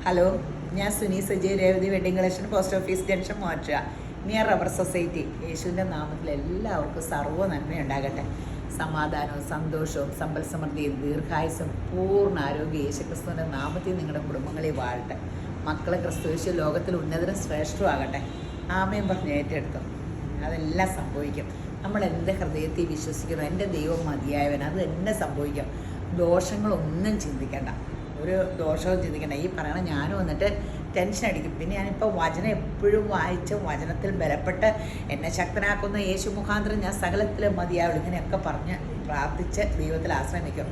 Hello, ഞാൻ Suni Sajay, Revathi wedding collection, post office junction, മോറ്റുക, near rubber society. യേശുവിൻ്റെ നാമത്തിൽ എല്ലാവർക്കും സർവ്വ നന്മയുണ്ടാകട്ടെ. സമാധാനവും സന്തോഷവും സമ്പൽ സമൃദ്ധിയും ദീർഘായുസും പൂർണ്ണ ആരോഗ്യ യേശുക്രിസ്തുവിൻ്റെ നാമത്തിൽ നിങ്ങളുടെ കുടുംബങ്ങളിൽ വാഴട്ടെ. മക്കളെ ക്രിസ്തുയേശു ലോകത്തിൽ ഉന്നതരും ശ്രേഷ്ഠവും ആകട്ടെ. ആമേൻ പറഞ്ഞ് ഏറ്റെടുത്തു. അതെല്ലാം സംഭവിക്കും. നമ്മൾ എൻ്റെ ഹൃദയത്തിൽ വിശ്വസിക്കുന്നു, എൻ്റെ ദൈവം മതിയായവൻ, അത് തന്നെ സംഭവിക്കും. ദോഷങ്ങളൊന്നും ചിന്തിക്കേണ്ട, ഒരു ദോഷവും ചിന്തിക്കേണ്ട. ഈ പറയണ ഞാനും വന്നിട്ട് ടെൻഷൻ അടിക്കും. പിന്നെ ഞാനിപ്പോൾ വചനം എപ്പോഴും വായിച്ച് വചനത്തിൽ ബലപ്പെട്ട് എന്നെ ശക്തനാക്കുന്ന യേശു മുഖാന്തരം ഞാൻ സകലത്തിലും മതിയാവുള്ളൂ, ഇങ്ങനെയൊക്കെ പറഞ്ഞ് പ്രാർത്ഥിച്ച് ദൈവത്തിൽ ആശ്രമിക്കും.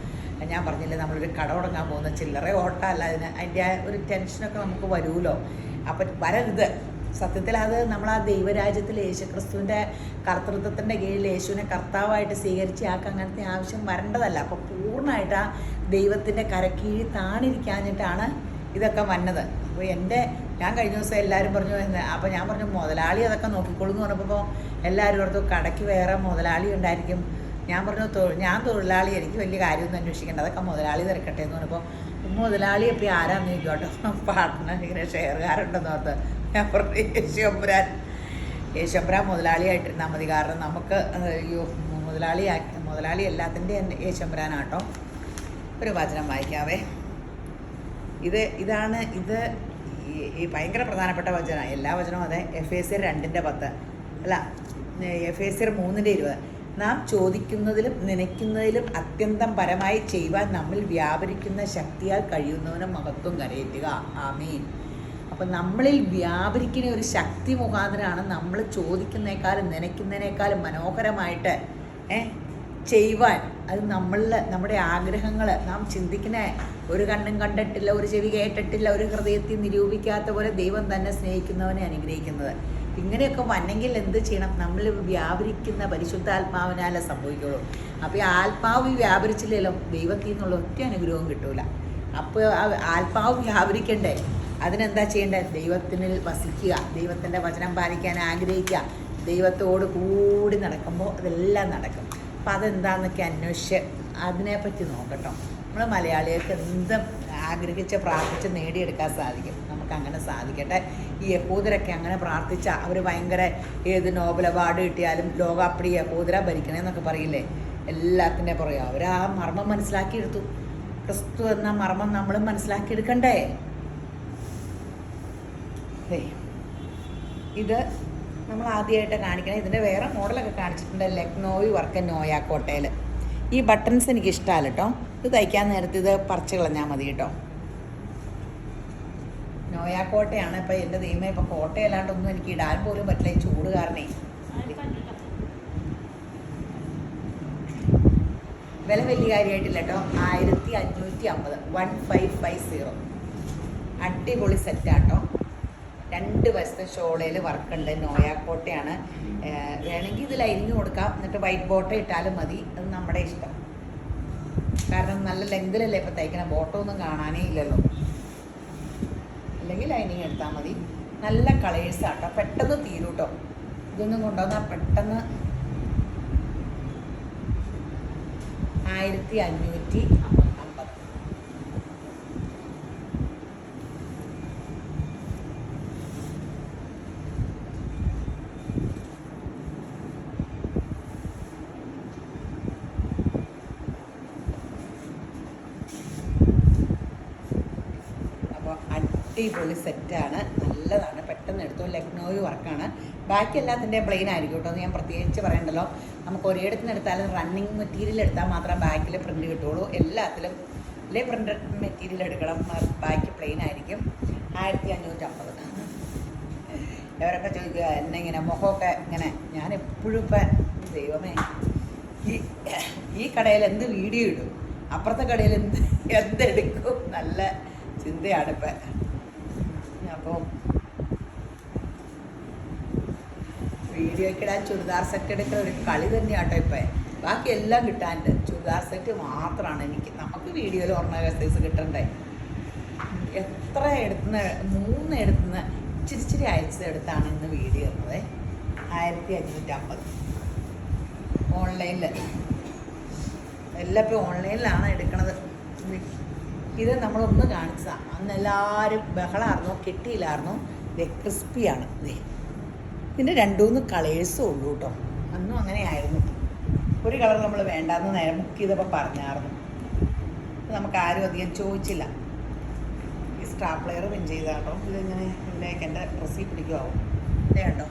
ഞാൻ പറഞ്ഞില്ലേ, നമ്മളൊരു കട തുടങ്ങാൻ പോകുന്ന ചില്ലറ ഓട്ടമല്ല, അതിൻ്റെ ഒരു ടെൻഷനൊക്കെ നമുക്ക് വരുമല്ലോ. അപ്പം വരരുത്. സത്യത്തിൽ അത് നമ്മൾ ആ ദൈവരാജ്യത്തിൽ യേശുക്രിസ്തുവിൻ്റെ കർത്തൃത്വത്തിൻ്റെ കീഴിൽ യേശുവിനെ കർത്താവായിട്ട് സ്വീകരിച്ച് അങ്ങനത്തെ ആവശ്യം വരേണ്ടതല്ല. അപ്പോൾ പൂർണ്ണമായിട്ട് ആ ദൈവത്തിൻ്റെ കരക്കീഴിൽ താണിരിക്കാഞ്ഞിട്ടാണ് ഇതൊക്കെ വന്നത്. അപ്പോൾ ഞാൻ കഴിഞ്ഞ ദിവസം എല്ലാവരും പറഞ്ഞു, അപ്പോൾ ഞാൻ പറഞ്ഞു മുതലാളി അതൊക്കെ നോക്കിക്കോളൂ എന്ന് പറഞ്ഞപ്പോൾ എല്ലാവരും ഓർത്തു കടയ്ക്ക് വേറെ മുതലാളി ഉണ്ടായിരിക്കും. ഞാൻ പറഞ്ഞു ഞാൻ തൊഴിലാളി, എനിക്ക് വലിയ കാര്യമൊന്നും അന്വേഷിക്കേണ്ട, അതൊക്കെ മുതലാളി തിരക്കട്ടെ എന്ന് പറഞ്ഞപ്പോൾ മുതലാളി എപ്പോൾ ആരാന്ന് ചോദിക്കോട്ടോ, പാർട്ട്ണർ ഇങ്ങനെ ഷെയർകാരുണ്ടെന്ന് ഓർത്ത് ഞാൻ പറഞ്ഞു യേശുമ്പരാൻ മുതലാളിയായിട്ടിരുന്നാൽ മതി. കാരണം നമുക്ക് മുതലാളി എല്ലാത്തിൻ്റെ യേശുമ്പരാനാട്ടോ. ഒരു വചനം വായിക്കാവേ. ഇതാണ് ഈ ഭയങ്കര പ്രധാനപ്പെട്ട വചനം. എല്ലാ വചനവും അതെ. എഫേസ്യർ 2:10 അല്ല, എഫേസ്യർ 3:20. നാം ചോദിക്കുന്നതിലും നനയ്ക്കുന്നതിലും അത്യന്തം പരമായി ചെയ്യുവാൻ നമ്മിൽ വ്യാപരിക്കുന്ന ശക്തിയാൽ കഴിയുന്നവന് മഹത്വം കരയേറ്റുക. ആമീൻ. അപ്പം നമ്മളിൽ വ്യാപരിക്കുന്ന ഒരു ശക്തി മുഖാന്തരമാണ് നമ്മൾ ചോദിക്കുന്നതിനേക്കാളും നനയ്ക്കുന്നതിനേക്കാളും മനോഹരമായിട്ട് ചെയ്യുവാൻ. അത് നമ്മുടെ ആഗ്രഹങ്ങൾ നാം ചിന്തിക്കുന്ന, ഒരു കണ്ണും കണ്ടിട്ടില്ല, ഒരു ചെവി കേട്ടിട്ടില്ല, ഒരു ഹൃദയത്തിൽ നിരൂപിക്കാത്ത പോലെ ദൈവം തന്നെ സ്നേഹിക്കുന്നവനെ അനുഗ്രഹിക്കുന്നത്. ഇങ്ങനെയൊക്കെ വന്നെങ്കിൽ എന്ത് ചെയ്യണം? നമ്മൾ വ്യാപരിക്കുന്ന പരിശുദ്ധാത്മാവിനാലേ സംഭവിക്കുള്ളൂ. അപ്പോൾ ഈ ആത്മാവ് വ്യാപരിച്ചില്ലല്ലോ, ദൈവത്തിൽ നിന്നുള്ള ഒറ്റ അനുഗ്രഹവും കിട്ടൂല. അപ്പോൾ ആ ആത്മാവ് വ്യാപരിക്കണ്ടേ? അതിനെന്താ ചെയ്യേണ്ടത്? ദൈവത്തിനിൽ വസിക്കുക, ദൈവത്തിൻ്റെ വചനം പാലിക്കാൻ ആഗ്രഹിക്കുക, ദൈവത്തോട് കൂടി നടക്കുമ്പോൾ അതെല്ലാം നടക്കും. അപ്പം അതെന്താണെന്നൊക്കെ അന്വേഷിച്ച് അതിനെപ്പറ്റി നോക്കട്ടോ. നമ്മൾ മലയാളികൾക്ക് എന്തും ആഗ്രഹിച്ച് പ്രാർത്ഥിച്ച് നേടിയെടുക്കാൻ സാധിക്കും. നമുക്കങ്ങനെ സാധിക്കട്ടെ. ഈ യഹൂദരൊക്കെ അങ്ങനെ പ്രാർത്ഥിച്ച അവർ ഭയങ്കര ഏത് നോബൽ അവാർഡ് കിട്ടിയാലും ലോകം അപ്പടി യഹൂദര ഭരിക്കണമെന്നൊക്കെ പറയില്ലേ, എല്ലാത്തിൻ്റെ പുറകെ അവർ ആ മർമ്മം മനസ്സിലാക്കിയെടുത്തു. ക്രിസ്തു എന്ന മർമ്മം നമ്മളും മനസ്സിലാക്കിയെടുക്കണ്ടേ? ഇത് നമ്മൾ ആദ്യമായിട്ട് കാണിക്കണം. ഇതിൻ്റെ വേറെ മോഡലൊക്കെ കാണിച്ചിട്ടുണ്ട്. ലക്നോയി വർക്ക് നോയാക്കോട്ടയിൽ. ഈ ബട്ടൺസ് എനിക്ക് ഇഷ്ടമല്ല കേട്ടോ. ഇത് തയ്ക്കാൻ നേരത്ത് ഇത് പറിച്ച് കളഞ്ഞാൽ മതി കേട്ടോ. നോയാക്കോട്ടയാണ്. ഇപ്പം എൻ്റെ ദൈവമേ, ഇപ്പം കോട്ടയല്ലാണ്ടൊന്നും എനിക്ക് ഇടാൻ പോലും പറ്റില്ല, ഈ ചൂട് കാരണേ. വില വലിയ കാര്യമായിട്ടില്ല കേട്ടോ. 1550, 1550. അടിപൊളി സെറ്റാട്ടോ. 2 വശത്തെ ഷോളയിൽ വർക്കുണ്ട്. നോയാക്കോട്ടയാണ്. വേണമെങ്കിൽ ഇത് ലൈനിങ് കൊടുക്കാം, എന്നിട്ട് വൈറ്റ് ബോട്ടം ഇട്ടാലും മതി. അത് നമ്മുടെ ഇഷ്ടം. കാരണം നല്ല ലെങ്തിലല്ലേ ഇപ്പം തയ്ക്കണം, ബോട്ടമൊന്നും കാണാനേ ഇല്ലല്ലോ. അല്ലെങ്കിൽ ലൈനിങ് എടുത്താൽ മതി. നല്ല കളേഴ്സാട്ടോ, പെട്ടെന്ന് തീരും കേട്ടോ. ഇതൊന്നും കൊണ്ടുവന്നാൽ പെട്ടെന്ന് 1550. അടിപൊളി സെറ്റാണ്, നല്ലതാണ്, പെട്ടെന്ന് എടുത്തു. ലക്നോയി വർക്കാണ്. ബാക്കി എല്ലാത്തിൻ്റെ പ്ലെയിൻ ആയിരിക്കും കേട്ടോ. ഞാൻ പ്രത്യേകിച്ച് പറയണ്ടല്ലോ. നമുക്ക് ഒരിടത്തുനിന്ന് എടുത്താലും റണ്ണിങ് മെറ്റീരിയൽ എടുത്താൽ മാത്രം ബാക്കിൽ പ്രിൻ്റ് കിട്ടുള്ളൂ. എല്ലാത്തിലും പ്രിൻ്റ് മെറ്റീരിയൽ എടുക്കണം. ബാക്കി പ്ലെയിൻ ആയിരിക്കും. 1550. ഇവരൊക്കെ ചോദിക്കുക എന്നെ ഇങ്ങനെ മുഖമൊക്കെ ഇങ്ങനെ. ഞാൻ എപ്പോഴും ഇപ്പം ദൈവമേ, ഈ കടയിൽ എന്ത് വീഡിയോ ഇടും, അപ്പുറത്തെ കടയിൽ എന്തെടുക്കും, നല്ല ചിന്തയാണിപ്പം. അപ്പോൾ വീഡിയോയ്ക്ക് ഇടാൻ ചുരിദാർ സെറ്റ് എടുക്കുന്ന ഒരു കളി തന്നെയാട്ടോ ഇപ്പം. ബാക്കി എല്ലാം കിട്ടാനുണ്ട്, ചുരിദാർ സെറ്റ് മാത്രമാണ് നമുക്ക് വീഡിയോയിൽ ഓർഗനൈസേഴ്സ് കിട്ടണ്ടേ. എത്ര 3 എടുത്തുനിന്ന് ഇച്ചിരി അയച്ചെടുത്താണ് ഇന്ന് വീഡിയോ ഇടുന്നത്. 1550 ഓൺലൈനിൽ. എല്ലാം ഇപ്പോൾ ഓൺലൈനിലാണ് എടുക്കണത്. ഇത് നമ്മളൊന്ന് കാണിച്ചതാണ്. അന്ന് എല്ലാവരും ബഹളമായിരുന്നു, കിട്ടിയില്ലായിരുന്നു. ക്രിസ്പിയാണ്. ഇതിൻ്റെ 2-3 കളേഴ്സും ഉള്ളൂ കേട്ടോ. അന്നും അങ്ങനെയായിരുന്നു. ഒരു കളർ നമ്മൾ വേണ്ടാന്ന് നേരെ ബുക്ക് ചെയ്തപ്പോൾ പറഞ്ഞായിരുന്നു. നമുക്ക് ആരും അധികം ചോദിച്ചില്ല. ഈ സ്ട്രാപ്ലെയർ പിൻ ചെയ്താട്ടോ. ഇതിങ്ങനെ ഇതിലേക്ക് എൻ്റെ ഡ്രസ്സിൽ പിടിക്കുമാവും. ഇതേ കണ്ടോ,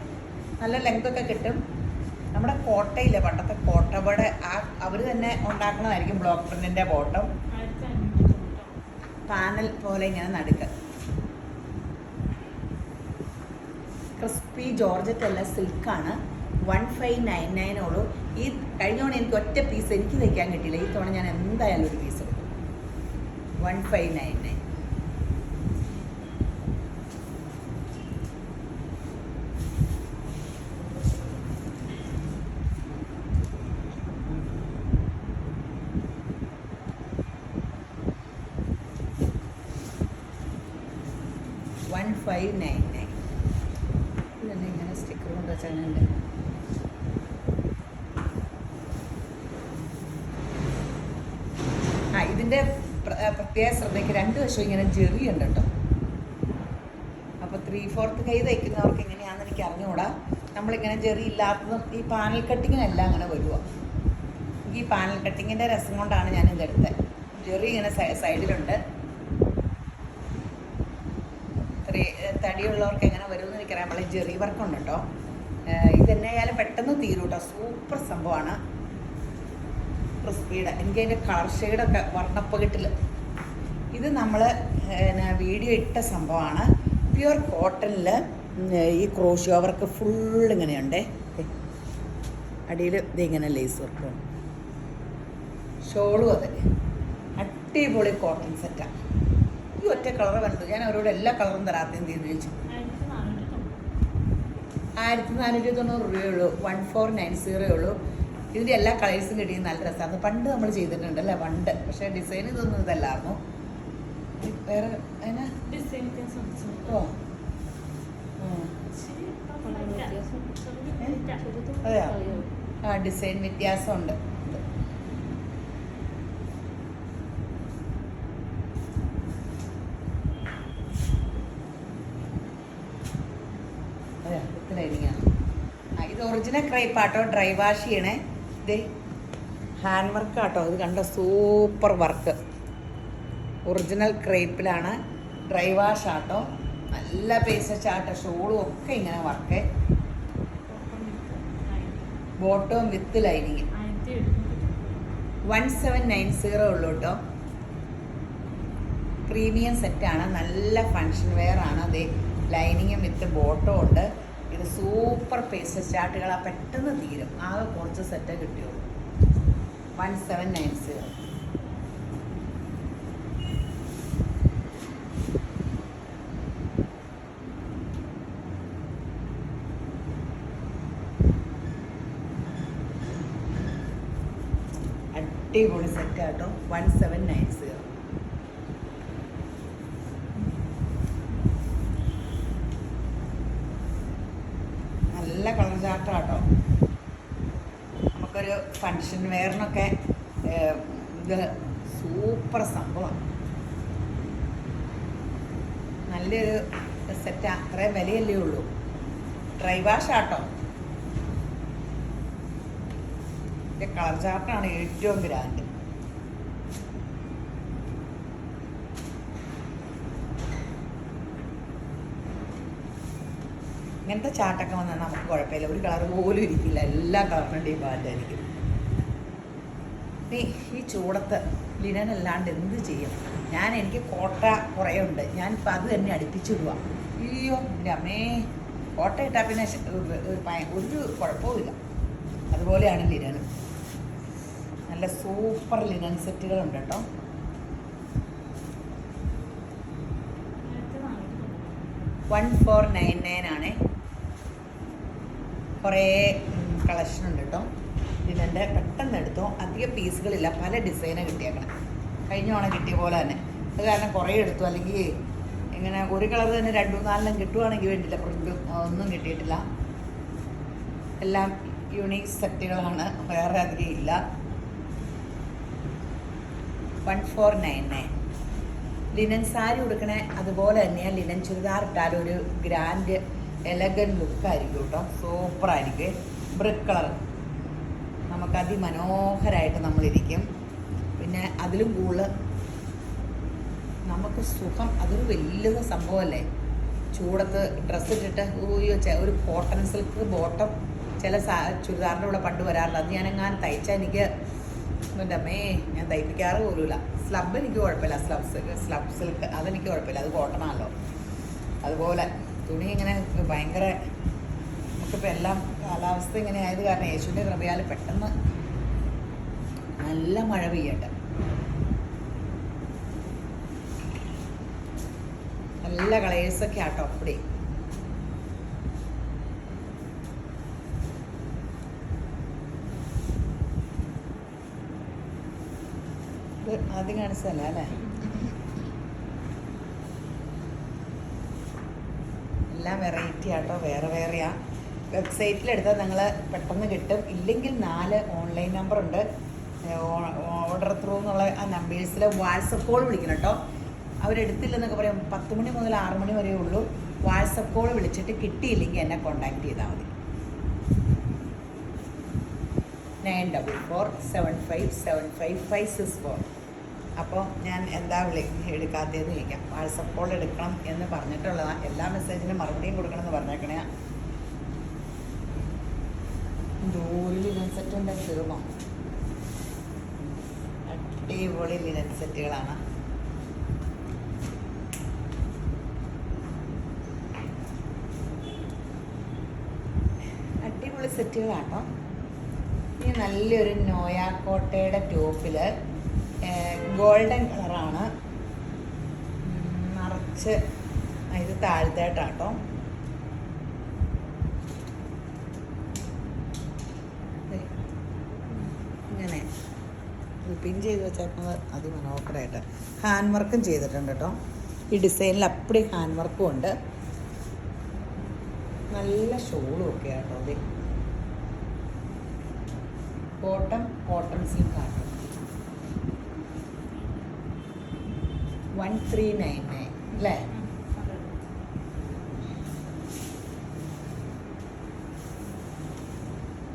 നല്ല ലെങ്തൊക്കെ കിട്ടും. നമ്മുടെ കോട്ടയില്ലേ, പണ്ടത്തെ കോട്ടയുടെ അവർ തന്നെ ഉണ്ടാക്കുന്നതായിരിക്കും. ബ്ലോക്ക് പ്രിൻറ്റിൻ്റെ ബോട്ടം പാനൽ പോലെ ഇങ്ങനെ നടുക്ക്. ക്രിസ്പി ജോർജറ്റ് അല്ല, സിൽക്കാണ്. 1599 ഉള്ളൂ. ഈ കഴിഞ്ഞ തവണ എനിക്ക് ഒറ്റ പീസ് എനിക്ക് തയ്ക്കാൻ കിട്ടിയില്ല. ഈ തവണ ഞാൻ എന്തായാലും ഒരു പീസ് എടുക്കും. 1599. ഇതന്നെ ഇങ്ങനെ സ്റ്റിക്കർ കൊണ്ട് വെച്ചാൽ ഇതിൻ്റെ പ്രത്യേക ശ്രദ്ധയ്ക്ക് 2 വശവും ഇങ്ങനെ ജെറി ഉണ്ട് കേട്ടോ. അപ്പോൾ 3/4 കൈ തയ്ക്കുന്നവർക്ക് എങ്ങനെയാണെന്ന് എനിക്ക് അറിഞ്ഞുകൂടാ. നമ്മളിങ്ങനെ ജെറി ഇല്ലാത്തതും ഈ പാനൽ കട്ടിങ്ങിനെല്ലാം അങ്ങനെ വരുമോ. ഈ പാനൽ കട്ടിങ്ങിൻ്റെ രസം കൊണ്ടാണ് ഞാൻ ഇതെടുത്തത്. ജെറി ഇങ്ങനെ സൈഡിലുണ്ട്. തടിയുള്ളവർക്ക് എങ്ങനെ വരുമെന്ന് എനിക്കറിയാം. നമ്മൾ ജെറി വർക്കുണ്ട് കേട്ടോ. ഇതെന്നെ ആയാലും പെട്ടെന്ന് തീരും കേട്ടോ. സൂപ്പർ സംഭവമാണ്. ക്രിസ്പിയുടെ എനിക്കതിൻ്റെ കളർ ഷെയ്ഡൊക്കെ വർണ്ണപ്പകിട്ടിൽ. ഇത് നമ്മൾ വീഡിയോ ഇട്ട സംഭവമാണ്. പ്യുവർ കോട്ടണിൽ ഈ ക്രോഷ്യോ വർക്ക് ഫുൾ ഇങ്ങനെയുണ്ട്. അടിയിൽ ഇതിങ്ങനെ ലേസ് വർക്കും ഷോളും അതെ. അടിപൊളി കോട്ടൺ സെറ്റാണ്. ഈ ഒറ്റ കളർ വന്നത് ഞാൻ അവരോട് എല്ലാ കളറും തരാത്തേന്ന് തീരുമാനിച്ചു. 1490 രൂപയുള്ളൂ. 1490 ഉള്ളൂ. ഇതിൻ്റെ എല്ലാ കളേഴ്സും കിട്ടിയത് നല്ല രസമാണ്. പണ്ട് നമ്മൾ ചെയ്തിട്ടുണ്ടല്ലേ പണ്ട്. പക്ഷേ ഡിസൈൻ ഇതൊന്നും ഇതല്ലായിരുന്നു. വേറെ അതിന് ഓ അതെയോ? ആ ഡിസൈൻ വ്യത്യാസമുണ്ട്. ഇത് ഒറിജിനൽ ക്രൈപ്പ് ആട്ടോ. ഡ്രൈ വാഷ് ചെയ്യണേ. ഇത് ഹാൻഡ് വർക്ക് ആട്ടോ. ഇത് കണ്ട സൂപ്പർ വർക്ക്. ഒറിജിനൽ ക്രേപ്പിലാണ്. ഡ്രൈ വാഷ് ആട്ടോ. നല്ല പൈസ ചാട്ടോ. ഷോളും ഒക്കെ ഇങ്ങനെ വർക്ക്. ബോട്ടവും with lining. 1790 ഉള്ളൂ കേട്ടോ. പ്രീമിയം സെറ്റാണ്. നല്ല ഫങ്ഷൻ വെയർ ആണ്. അതേ ലൈനിങ്ങും വിത്ത് ബോട്ടവും ഉണ്ട്. ഇത് സൂപ്പർ പേസ്റ്റ് ചാർട്ടുകളാ. പെട്ടെന്ന് തീരും. ആകെ കുറച്ച് സെറ്റേ കിട്ടിയുള്ളൂ. 1790. അടിപൊളി സെറ്റാട്ടോ. 1790. നല്ല കളർ ചാർട്ടാട്ടോ. നമുക്കൊരു ഫങ്ഷൻ വെയറിനൊക്കെ ഇത് സൂപ്പർ സംഭവം. നല്ലൊരു സെറ്റാ. അത്രയും വിലയല്ലേ ഉള്ളൂ. ഡ്രൈ വാഷ് ആട്ടോ. കളർ ചാർട്ടാണ് ഏറ്റവും ഗ്രാൻഡ്. ഇങ്ങനത്തെ ചാർട്ടൊക്കെ വന്നാൽ നമുക്ക് കുഴപ്പമില്ല. ഒരു കളർ പോലും ഇരിക്കില്ല. എല്ലാ കളറിനും ഡിമാൻഡായിരിക്കും. ഈ ചൂടത്ത് ലിനൻ അല്ലാണ്ട് എന്ത് ചെയ്യും? എനിക്ക് കോട്ട കുറേ ഉണ്ട്. ഞാനിപ്പോൾ അത് തന്നെ അടുപ്പിച്ചിടുക. അയ്യോ എൻ്റെ അമ്മേ, കോട്ട ഇട്ടാൽ പിന്നെ ഒരു കുഴപ്പവുമില്ല. അതുപോലെയാണ് ലിനനും. നല്ല സൂപ്പർ ലിനൻ സെറ്റുകളുണ്ട് കേട്ടോ. 1499 ആണേ. കുറേ കളക്ഷൻ ഉണ്ട് കേട്ടോ. ഇതിൻ്റെ പെട്ടെന്ന് എടുത്തോ. അധികം പീസുകളില്ല. പല ഡിസൈനാണ് കിട്ടിയേക്കണം. കഴിഞ്ഞ തവണ കിട്ടിയ പോലെ തന്നെ. അത് കാരണം കുറേ എടുത്തു. അല്ലെങ്കിൽ ഇങ്ങനെ ഒരു കളർ തന്നെ 2-4 കിട്ടുവാണെങ്കിൽ വേണ്ടിയില്ല. പ്രിൻറ്റും ഒന്നും കിട്ടിയിട്ടില്ല. എല്ലാം യൂണീക്ക് സെറ്റുകളാണ്. വേറെ അധികം ഇല്ല. 1499. ലിനൻ സാരി ഉടുക്കണേ അതുപോലെ തന്നെയാണ് ലിനൻ ചുരിദാർ ഇട്ടാലും ഒരു ഗ്രാൻഡ് എലഗൻ ലുക്കായിരിക്കും കേട്ടോ. സൂപ്പറായിരിക്കും. ബ്രിക്ക് കളർ നമുക്ക് അതിമനോഹരമായിട്ട് നമ്മളിരിക്കും. പിന്നെ അതിലും കൂടുതൽ നമുക്ക് സുഖം. അതൊരു വലിയ സംഭവമല്ലേ ചൂടത്ത് ഡ്രസ്സ് ഇട്ടിട്ട്. ഒരു കോട്ടൺ സിൽക്ക് ബോട്ടം ചില ചുരിദാറിൻ്റെ കൂടെ പണ്ട് വരാറുണ്ട്. അത് ഞാനെങ്ങാനും തയ്ച്ചാൽ എനിക്ക് എൻ്റെ അമ്മേ ഞാൻ തയ്പ്പിക്കാറ് പോലുമില്ല. സ്ലബ് എനിക്ക് കുഴപ്പമില്ല, സ്ലബ് സിൽക്ക് അതെനിക്ക് കുഴപ്പമില്ല, അത് കോട്ടണമല്ലോ. അതുപോലെ തുണി ഇങ്ങനെ ഭയങ്കര നമുക്കിപ്പോൾ എല്ലാം കാലാവസ്ഥ ഇങ്ങനെ ആയത് കാരണം യേശുവിൻ്റെ കൃപയാൽ പെട്ടെന്ന് നല്ല മഴ പെയ്യട്ടെ. നല്ല കളേഴ്സൊക്കെ ആട്ടോ അപ്പടി. ആദ്യം കാണിച്ചതല്ല അല്ലേ? എല്ലാം വെറൈറ്റി ആട്ടോ, വേറെ വേറെയാ. വെബ്സൈറ്റിലെടുത്താൽ നിങ്ങൾ പെട്ടെന്ന് കിട്ടും. ഇല്ലെങ്കിൽ 4 ഓൺലൈൻ നമ്പറുണ്ട്. ഓർഡർ ത്രൂ എന്നുള്ള ആ നമ്പേഴ്സിൽ വാട്സപ്പ് കോൾ വിളിക്കണം കേട്ടോ. അവരെടുത്തില്ലെന്നൊക്കെ പറയും. 10 മണി മുതൽ 6 മണി വരെ ഉള്ളൂ. വാട്സപ്പ് കോൾ വിളിച്ചിട്ട് കിട്ടിയില്ലെങ്കിൽ എന്നെ കോൺടാക്ട് ചെയ്താൽ മതി. 9447575564. അപ്പോൾ ഞാൻ എന്താ എടുക്കാത്തതെന്ന് ചോദിക്കാം. വാട്സപ്പ് കോൾ എടുക്കണം എന്ന് പറഞ്ഞിട്ടുള്ളതാണ്. എല്ലാ മെസ്സേജിനും മറുപടിയും കൊടുക്കണം എന്ന് പറഞ്ഞേക്കണേ. ദൂരം ലിനൻ സെറ്റ് ഉണ്ട്, തീർന്നോ? അടിപൊളി ലിനൻ സെറ്റുകളാണ്. അടിപൊളി സെറ്റുകളാട്ടോ. ഇനി നല്ലൊരു നോയാക്കോട്ടയുടെ ടോപ്പിൽ ഗോൾഡൻ കളറാണ് നിറച്ച്. ഇത് താഴ്ത്തായിട്ടാട്ടോ. ഇങ്ങനെ പിൻ ചെയ്ത് വെച്ചേക്കുന്നത് അതിമനോഹരമായിട്ട് ഹാൻഡ് വർക്കും ചെയ്തിട്ടുണ്ട് കേട്ടോ. ഈ ഡിസൈനിൽ അപ്പടി ഹാൻഡ് വർക്കും ഉണ്ട്. നല്ല ഷോളും ഒക്കെ ആട്ടോ. അതെ, കോട്ടൺ സിൽക്കാണ്. 1399 അല്ലേ?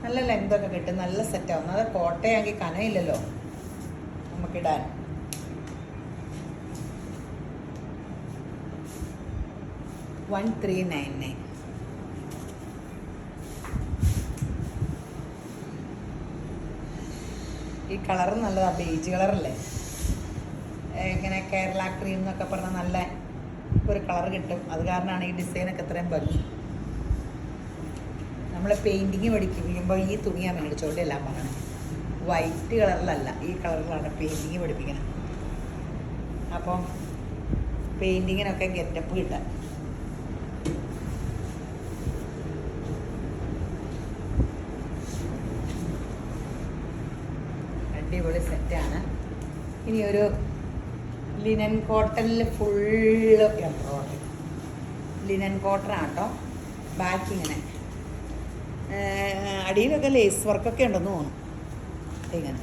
നല്ല ലെങ്തൊക്കെ കിട്ടും, നല്ല സെറ്റാവും. അത് കോട്ടയാണെങ്കിൽ കനയില്ലല്ലോ നമുക്കിടാൻ. $1399. ഈ കളർ നല്ലതാണ്, ബേജ് കളറല്ലേ? ഇങ്ങനെ കേരള ക്രീം എന്നൊക്കെ പറഞ്ഞാൽ നല്ല ഒരു കളർ കിട്ടും. അത് കാരണമാണ് ഈ ഡിസൈനൊക്കെ ഇത്രയും ഭംഗി. നമ്മൾ പെയിൻറ്റിങ് പഠിക്കുമ്പോൾ ഈ തുണിയാണ് മേടിച്ചോണ്ട് എല്ലാം പറയണം. വൈറ്റ് കളറിലല്ല, ഈ കളറിലാണ് പെയിൻറ്റിങ് പഠിപ്പിക്കണം. അപ്പം പെയിൻറ്റിങ്ങിനൊക്കെ ഗെറ്റപ്പ് കിട്ടാൻ. അടിപൊളി സെറ്റാണ്. ഇനി ഒരു ലിനൻ കോട്ടണിൽ ഫുള്ള് എംബ്രോയിഡറി. ലിനൻ കോട്ടനാണ് കേട്ടോ. ബാക്ക് ഇങ്ങനെ അടിയിലൊക്കെ ലേസ് വർക്കൊക്കെ ഉണ്ടെന്ന് തോന്നുന്നു. ഇങ്ങനെ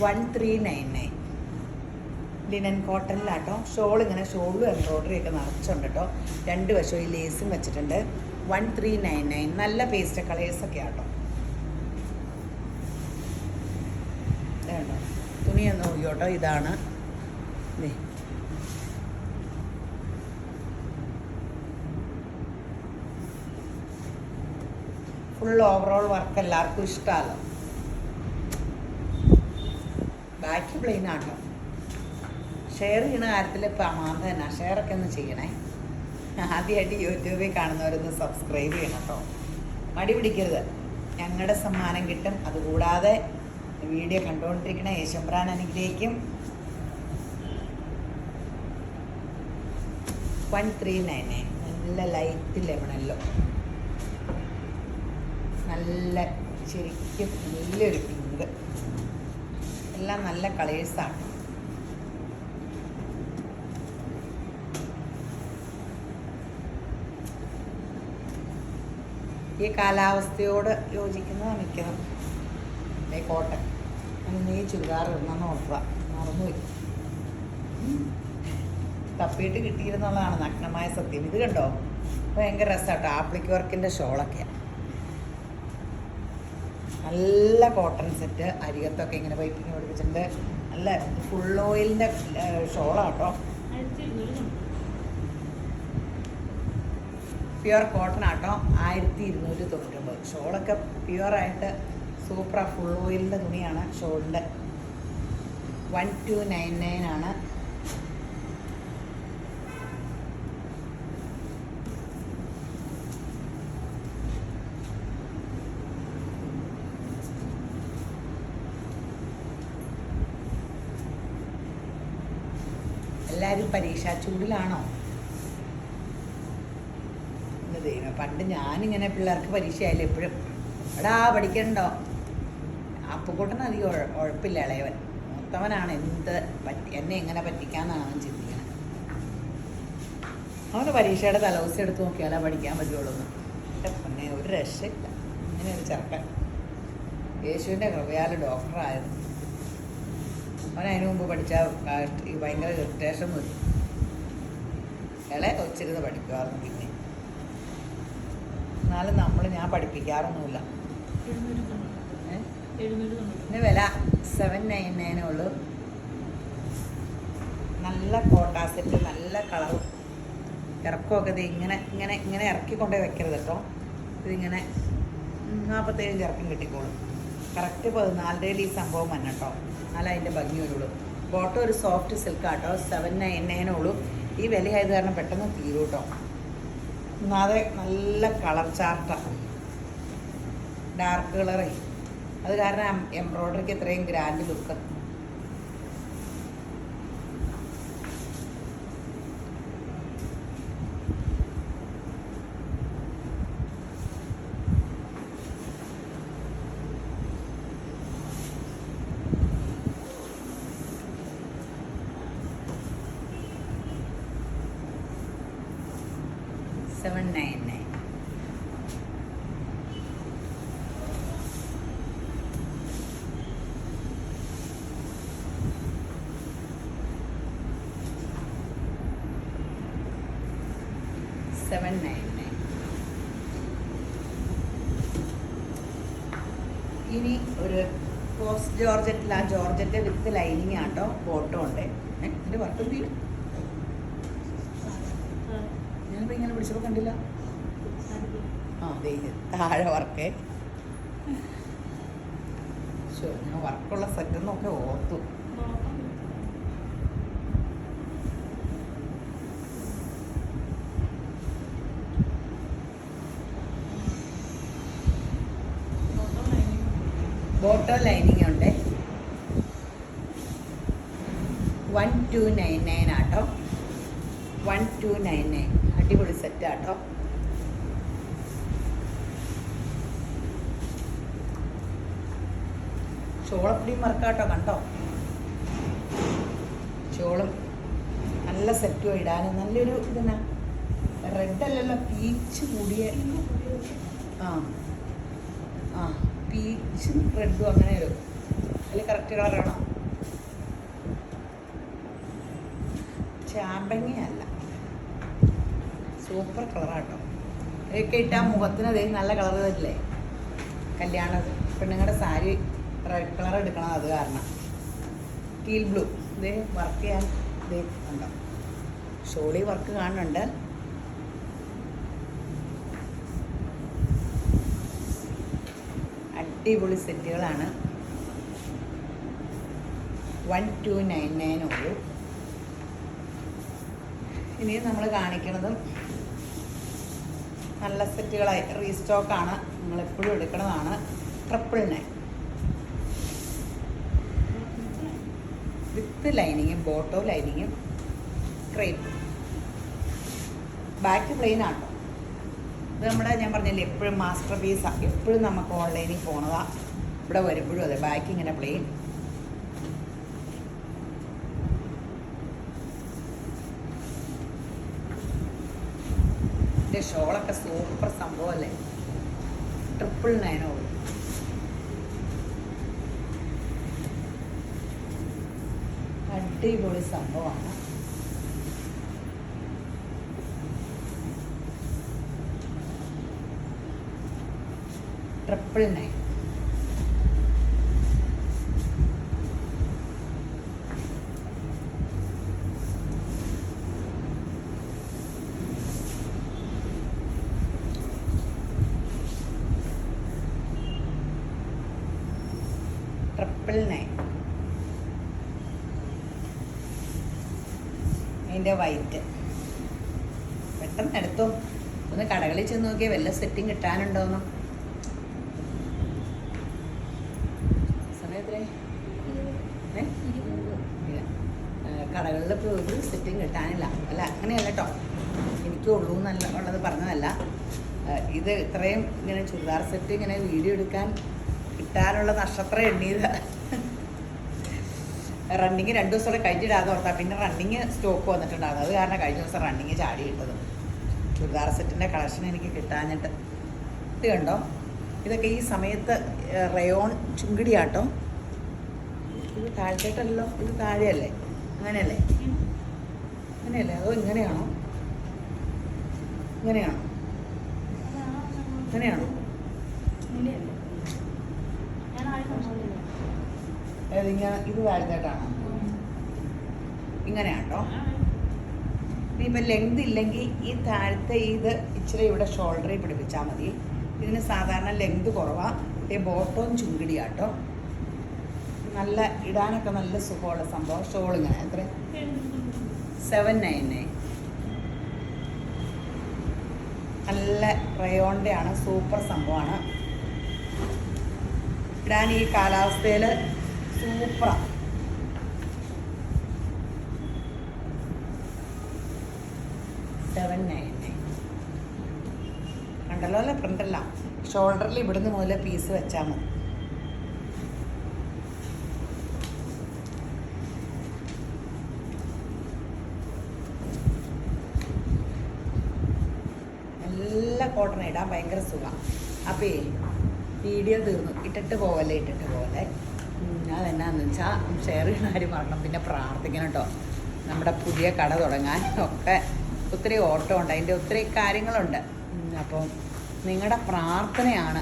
$1399 ലിനൻ കോട്ടണിലാട്ടോ. ഷോൾ ഇങ്ങനെ ഷോളും എംബ്രോയിഡറി ഒക്കെ നിറച്ചുണ്ട് കേട്ടോ. 2 വശവും ഈ ലേസും വെച്ചിട്ടുണ്ട്. 1399. നല്ല പേസ്റ്റ് കളേഴ്സൊക്കെ ആട്ടോ. ഇതാണോ തുണിയൊന്ന് നോക്കിയോട്ടോ. ഇതാണ് ഫുൾ ഓവറോൾ വർക്ക് എല്ലാവർക്കും ഇഷ്ടമല്ലോ. ബാക്കി പ്ലെയിൻ ആട്ടോ. ഷെയർ ചെയ്യുന്ന കാര്യത്തിൽ ഇപ്പോൾ അമാന്ത തന്നെ. ഷെയറൊക്കെ ഒന്ന് ചെയ്യണേ. ആദ്യമായിട്ട് യൂട്യൂബിൽ കാണുന്നവരൊന്ന് സബ്സ്ക്രൈബ് ചെയ്യണം കേട്ടോ. മടി പിടിക്കരുത്, ഞങ്ങളുടെ സമ്മാനം കിട്ടും. അതുകൂടാതെ വീഡിയോ കണ്ടുകൊണ്ടിരിക്കണ യേശുബ്രാൻ അനുഗ്രഹിക്കും. 1399. നല്ല ലൈറ്റ് ലെമണല്ലോ, നല്ല ശരിക്കും നല്ലൊരു പിങ്ക്. എല്ലാം നല്ല കളേഴ്സാണ്. ഈ കാലാവസ്ഥയോട് യോജിക്കുന്നതാണ് മിക്കതും. കോട്ടൺ നീ ചുരിദാർ ഇടണമെന്ന് ഓർക്കുക, മറന്നുപോയി. തപ്പിയിട്ട് കിട്ടിയിരുന്നുള്ളതാണ് നഗ്നമായ സത്യം. ഇത് കണ്ടോ, ഭയങ്കര രസമാട്ടോ. ആപ്ലിക് വർക്കിൻ്റെ ഷോളൊക്കെയാണ്. നല്ല കോട്ടൺ സെറ്റ്, അരികത്തൊക്കെ ഇങ്ങനെ പൈപ്പിങ് പിടിപ്പിച്ചിട്ടുണ്ട്. നല്ല ഫുൾ ഓയിലിൻ്റെ ഷോളാട്ടോ. പ്യുവർ കോട്ടൺ ആട്ടോ. 1299. ഷോളൊക്കെ പ്യുവറായിട്ട് സൂപ്പറാ. ഫുൾ ഓയിലിൻ്റെ തുണിയാണ് ഷോളിൻ്റെ. 1299 ആണ്. എല്ലാവരും പരീക്ഷാ ചൂടിലാണോ? ദൈവം, പണ്ട് ഞാനിങ്ങനെ പിള്ളേർക്ക് പരീക്ഷയായില്ല എപ്പോഴും എടാ പഠിക്കണ്ടോ. അപ്പുകൂട്ടന് അധികം ഉഴപ്പില്ല. ഇളയവൻ മൂത്തവനാണ് എന്നെ എങ്ങനെ പറ്റിക്കാന്നാണ് അവൻ ചിന്തിക്കുന്നത്. അവന് പരീക്ഷയുടെ തലവസ്ഥ എടുത്ത് നോക്കിയാലേ പഠിക്കാൻ പറ്റുള്ളൂ. എൻ്റെ പൊന്നെ, ഒരു രക്ഷയില്ല ഇങ്ങനെ ഒരു ചെറുക്കൻ. യേശുവിൻ്റെ കൃപയാൽ ഡോക്ടറായത്. അവൻ അതിനു മുമ്പ് പഠിച്ച ഭയങ്കര ഇറിറ്റേഷൻ വരും. ഇളയെ കൊച്ചിരുന്ന് പഠിക്കുമായിരുന്നു. എന്നാലും ഞാൻ പഠിപ്പിക്കാറൊന്നുമില്ല. ഇതിന് വില 799 ഉള്ളൂ. നല്ല കോട്ടാ സെറ്റ്, നല്ല കളറും ഇറക്കമൊക്കെ. ഇത് ഇങ്ങനെ ഇങ്ങനെ ഇങ്ങനെ ഇറക്കിക്കൊണ്ടേ വെക്കരുത് കേട്ടോ. ഇതിങ്ങനെ 47 ഇറക്കം കിട്ടിക്കോളും. കറക്റ്റ് 14 ഈ സംഭവം വന്നെ കേട്ടോ. എന്നാലും അതിൻ്റെ ഭംഗി വരുള്ളൂ. ബോട്ടം ഒരു സോഫ്റ്റ് സിൽക്കാട്ടോ. 799 ഉള്ളൂ. ഈ വിലയായത് കാരണം പെട്ടെന്ന് തീരും കേട്ടോ. ഒന്നാതെ നല്ല കളർ ചാർട്ടാണ്, ഡാർക്ക് കളറേ. അത് കാരണം എംബ്രോയ്ഡറിക്ക് ഇത്രയും ഗ്രാൻഡ് ലുക്ക്. $799. ഇനി ഒരു പോസ്റ്റ് ജോർജറ്റിൽ, ആ ജോർജറ്റ് വിത്ത് ലൈനിങ് ആട്ടോ. ബോട്ടം ഉണ്ട്. എൻ്റെ വർക്കും തീരും. ഞാനിപ്പോൾ ഇങ്ങനെ പിടിച്ചപ്പോൾ കണ്ടില്ല. താഴെ വർക്ക്. ഞാൻ വർക്കുള്ള സെറ്റെന്നൊക്കെ ഓർത്തു. ബോട്ടം ലൈനിങ് ഉണ്ട്. 1299 ആട്ടോ. 1299. അടിപൊളി സെറ്റ് ആട്ടോ. ഷോളപ്പിടിയും വർക്കാട്ടോ. കണ്ടോ, ഷോളും നല്ല സെറ്റും ഇടാനും നല്ലൊരു ഇതെന്നാ റെഡ് അല്ലല്ലോ, പീച്ച് കൂടിയ. ആ പീച്ചും റെഡും അങ്ങനെ ഒരു അതിൽ കറക്റ്റ് കളറാണോ? ചാമ്പങ്ങയല്ല, സൂപ്പർ കളറാട്ടോ. ഇതൊക്കെ ഇട്ടാൽ മുഖത്തിന് അതേ നല്ല കളർ തരില്ലേ. കല്യാണ പെണ്ണുങ്ങളുടെ സാരി റെഡ് കളർ എടുക്കണം. അത് കാരണം ടീൽ ബ്ലൂ. ഇതേ വർക്ക് ചെയ്യാൻ ഇതേ ഉണ്ടോ, ഷോളി വർക്ക് കാണുന്നുണ്ട്. അടിപൊളി സെറ്റുകളാണ്. 1299 ഉള്ളൂ. ഇനി നമ്മൾ കാണിക്കുന്നതും നല്ല സെറ്റുകളായി റീസ്റ്റോക്കാണ്. നമ്മളെപ്പോഴും എടുക്കുന്നതാണ്. 999 വിത്ത് ലൈനിങ്ങും ബോട്ടോ ലൈനിങ്ങും ക്രേപ്പ്. ബാക്ക് പ്ലെയിൻ ആട്ടോ. ഇത് നമ്മുടെ ഞാൻ പറഞ്ഞില്ലേ എപ്പോഴും മാസ്റ്റർ പീസാണ്. എപ്പോഴും നമുക്ക് ഓൺലൈനിൽ പോണതാണ്. ഇവിടെ വരുമ്പോഴും അതെ, ബാക്ക് ഇങ്ങനെ പ്ലെയിൻ. ഇതിൻ്റെ ഷോളൊക്കെ സൂപ്പർ സംഭവമല്ലേ. 999 ഉള്ളൂ. അടിപൊളി സംഭവമാണ്. ട്രിപ്പിൾ 9. ട്രിപ്പിൾ 9. അതിൻ്റെ വൈറ്റ് പെട്ടെന്ന് എടുത്തോ. ഒന്ന് കടകളിൽ ചെന്ന് നോക്കിയാൽ വല്ല സെറ്റിങ് കിട്ടാനുണ്ടോന്ന്. സമയത്രേ കടകളിൽ ഇപ്പോൾ ഒരു സെറ്റിങ് കിട്ടാനില്ല. അല്ല അങ്ങനെയല്ല കേട്ടോ, എനിക്കുള്ളൂ എന്നല്ല ഉള്ളത് പറഞ്ഞതല്ല. ഇത് ഇത്രയും ഇങ്ങനെ ചുരിദാർ സെറ്റ് ഇങ്ങനെ വീഡിയോ എടുക്കാൻ കിട്ടാനുള്ള നക്ഷത്രം എണ്ണിയത്. റണ്ണിങ് 2 ദിവസം കൂടെ കഴിഞ്ഞിടാതെ ഓർത്താൽ പിന്നെ റണ്ണിങ് സ്റ്റോക്ക് വന്നിട്ടുണ്ടാകും. അത് കാരണം കഴിഞ്ഞ ദിവസം റണ്ണിങ് ചാടി ഇട്ടത്. ചുരിദാർ സെറ്റിൻ്റെ കളക്ഷൻ എനിക്ക് കിട്ടാഞ്ഞിട്ട്. ഇത് കണ്ടോ, ഇതൊക്കെ ഈ സമയത്ത് റയോൺ ചുങ്കിടിയാട്ടോ. ഇത് താഴ്ത്തേട്ടല്ലോ, ഇത് താഴെയല്ലേ? അങ്ങനെയല്ലേ? അങ്ങനെയല്ലേ? അതോ ഇങ്ങനെയാണോ? ഇങ്ങനെയാണോ? അങ്ങനെയാണോ? ഇങ്ങനെ ഇത് താഴ്ത്തേട്ടാണോ? ഇങ്ങനെയാണോ? ഇനിയിപ്പോൾ ലെങ്ത് ഇല്ലെങ്കിൽ ഈ താഴത്തെ ഇത് ഇച്ചിരി ഇവിടെ ഷോൾഡറിൽ പിടിപ്പിച്ചാൽ മതി. ഇതിന് സാധാരണ ലെങ്ത് കുറവാണ്. ബോട്ടവും ചുങ്കിടിയാട്ടോ. നല്ല ഇടാനൊക്കെ നല്ല സുഖമുള്ള സംഭവം. ഷോൾ ഇങ്ങനെ എത്ര 799. നല്ല റയോണിൻ്റെ ആണ്. സൂപ്പർ സംഭവമാണ്. ഇടാൻ ഈ കാലാവസ്ഥയിൽ സൂപ്പറാണ്. കണ്ടല്ലോ അല്ലേ? പ്രിൻ്റല്ല. ഷോൾഡറിൽ ഇവിടുന്ന് മുതൽ പീസ് വെച്ചാൽ മതി. നല്ല കോട്ടൺ ഇടാൻ ഭയങ്കര സുഖമാണ്. അപ്പോൾ വീഡിയോ തീർന്നു. ഇട്ടിട്ട് പോവല്ലേ. അതെന്നാന്ന് വെച്ചാൽ ഷെയർ ചെയ്യുന്ന കാര്യം മറക്കണം. പിന്നെ പ്രാർത്ഥിക്കണം കേട്ടോ. നമ്മുടെ പുതിയ കട തുടങ്ങാൻ ഒക്കെ ഒത്തിരി ഓട്ടം ഉണ്ട്, അതിൻ്റെ ഒത്തിരി കാര്യങ്ങളുണ്ട്. അപ്പം നിങ്ങളുടെ പ്രാർത്ഥനയാണ്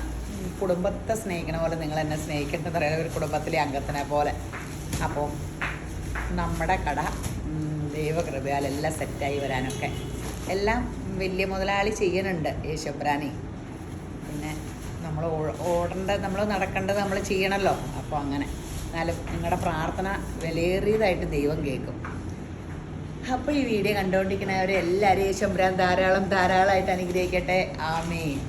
കുടുംബത്തെ സ്നേഹിക്കണ പോലെ നിങ്ങൾ എന്നെ സ്നേഹിക്കേണ്ടത് അറിയാതെ ഒരു കുടുംബത്തിലെ അംഗത്തിനെ പോലെ. അപ്പോൾ നമ്മുടെ കട ദൈവകൃപയാൽ എല്ലാം സെറ്റായി വരാനൊക്കെ എല്ലാം വലിയ മുതലാളി ചെയ്യുന്നുണ്ട് യേശുബ്രാനി. പിന്നെ നമ്മൾ ഓടേണ്ടത്, നമ്മൾ നടക്കേണ്ടത് നമ്മൾ ചെയ്യണമല്ലോ. അപ്പോൾ അങ്ങനെ എന്നാലും നിങ്ങളുടെ പ്രാർത്ഥന വിലയേറിയതായിട്ട് ദൈവം കേൾക്കും. അപ്പോൾ ഈ വീഡിയോ കണ്ടുകൊണ്ടിരിക്കുന്നവരെല്ലാവരും യേശുബ്രാൻ ധാരാളമായിട്ട് അനുഗ്രഹിക്കട്ടെ. ആമേൻ.